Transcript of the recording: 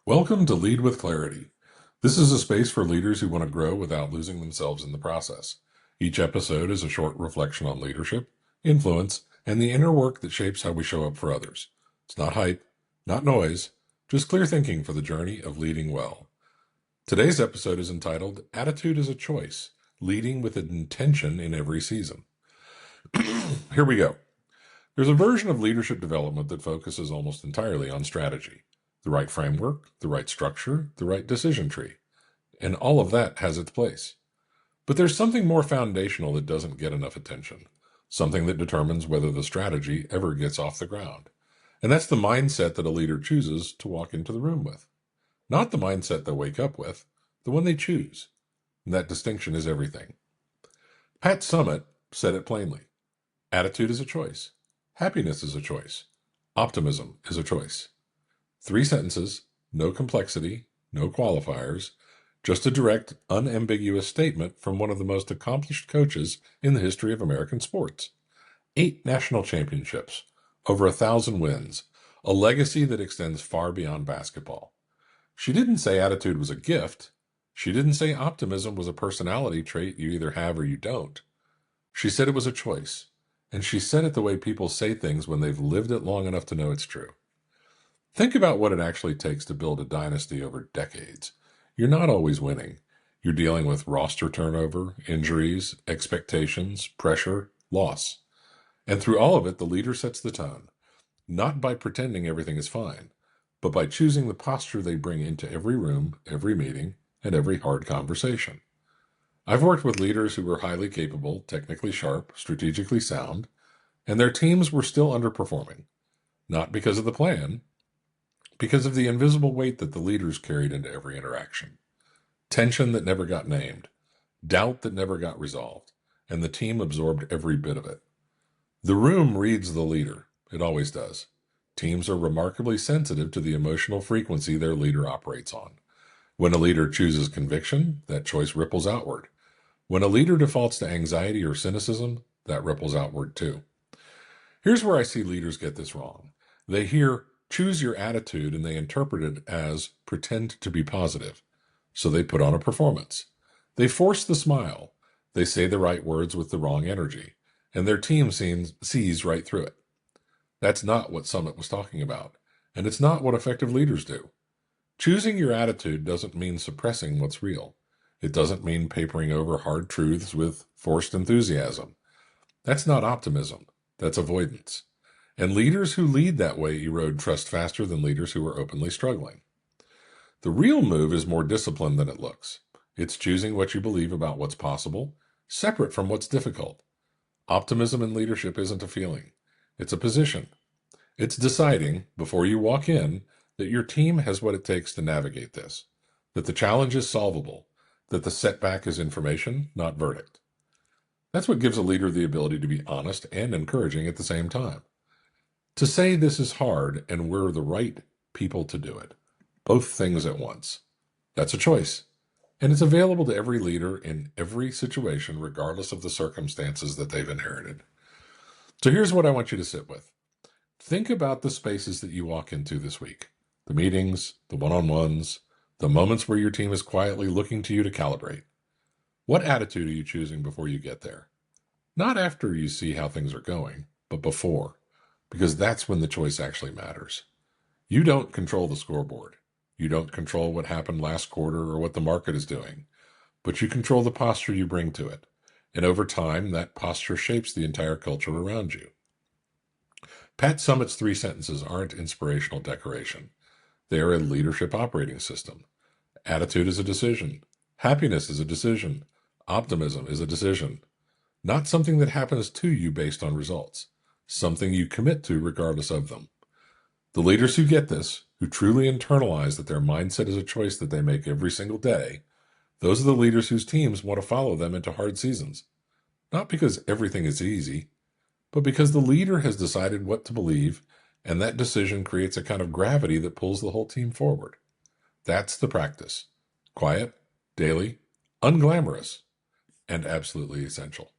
Welcome to Lead with Clarity. This is a space for leaders who want to grow without losing themselves in the process. Each episode is a short reflection on leadership, influence, and the inner work that shapes how we show up for others. It's not hype, not noise, just clear thinking for the journey of leading well. Today's episode is entitled Attitude is a Choice, Leading with Intention in Every Season. Here we go. There's a version of leadership development that focuses almost entirely on strategy. The right framework, the right structure, the right decision tree. And all of that has its place. But there's something more foundational that doesn't get enough attention. Something that determines whether the strategy ever gets off the ground. And that's the mindset that a leader chooses to walk into the room with. Not the mindset they wake up with, the one they choose. And that distinction is everything. Pat Summitt said it plainly. Attitude is a choice. Happiness is a choice. Optimism is a choice. 3 sentences, no complexity, no qualifiers, just a direct, unambiguous statement from one of the most accomplished coaches in the history of American sports. 8 national championships, over 1,000 wins, a legacy that extends far beyond basketball. She didn't say attitude was a gift. She didn't say optimism was a personality trait you either have or you don't. She said it was a choice. And she said it the way people say things when they've lived it long enough to know it's true. Think about what it actually takes to build a dynasty over decades. You're not always winning. You're dealing with roster turnover, injuries, expectations, pressure, loss. And through all of it, the leader sets the tone, not by pretending everything is fine, but by choosing the posture they bring into every room, every meeting, and every hard conversation. I've worked with leaders who were highly capable, technically sharp, strategically sound, and their teams were still underperforming. Not because of the plan, because of the invisible weight that the leaders carried into every interaction. Tension that never got named, doubt that never got resolved, and the team absorbed every bit of it. The room reads the leader. It always does. Teams are remarkably sensitive to the emotional frequency their leader operates on. When a leader chooses conviction, that choice ripples outward. When a leader defaults to anxiety or cynicism, that ripples outward too. Here's where I see leaders get this wrong. They hear, choose your attitude, and they interpret it as pretend to be positive. So they put on a performance. They force the smile. They say the right words with the wrong energy. And their team sees right through it. That's not what Summitt was talking about. And it's not what effective leaders do. Choosing your attitude doesn't mean suppressing what's real. It doesn't mean papering over hard truths with forced enthusiasm. That's not optimism. That's avoidance. And leaders who lead that way erode trust faster than leaders who are openly struggling. The real move is more disciplined than it looks. It's choosing what you believe about what's possible, separate from what's difficult. Optimism in leadership isn't a feeling. It's a position. It's deciding, before you walk in, that your team has what it takes to navigate this, that the challenge is solvable, that the setback is information, not verdict. That's what gives a leader the ability to be honest and encouraging at the same time. To say this is hard and we're the right people to do it, both things at once. That's a choice. And it's available to every leader in every situation, regardless of the circumstances that they've inherited. So here's what I want you to sit with. Think about the spaces that you walk into this week. The meetings, the one-on-ones, the moments where your team is quietly looking to you to calibrate. What attitude are you choosing before you get there? Not after you see how things are going, but before, because that's when the choice actually matters. You don't control the scoreboard. You don't control what happened last quarter or what the market is doing, but you control the posture you bring to it. And over time, that posture shapes the entire culture around you. Pat Summitt's 3 sentences aren't inspirational decoration. They are a leadership operating system. Attitude is a decision. Happiness is a decision. Optimism is a decision. Not something that happens to you based on results. Something you commit to regardless of them. The leaders who get this, who truly internalize that their mindset is a choice that they make every single day, those are the leaders whose teams want to follow them into hard seasons. Not because everything is easy, but because the leader has decided what to believe, and that decision creates a kind of gravity that pulls the whole team forward. That's the practice. Quiet, daily, unglamorous, and absolutely essential.